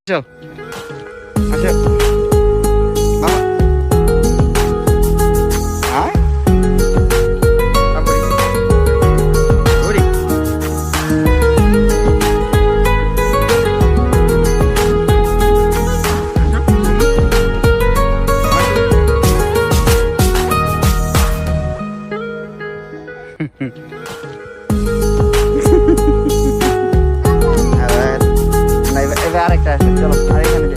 আসো আসো মামা আয় বুড়ি বুড়ি এবার এবার আরেকটা আসো চলো আরেকখানে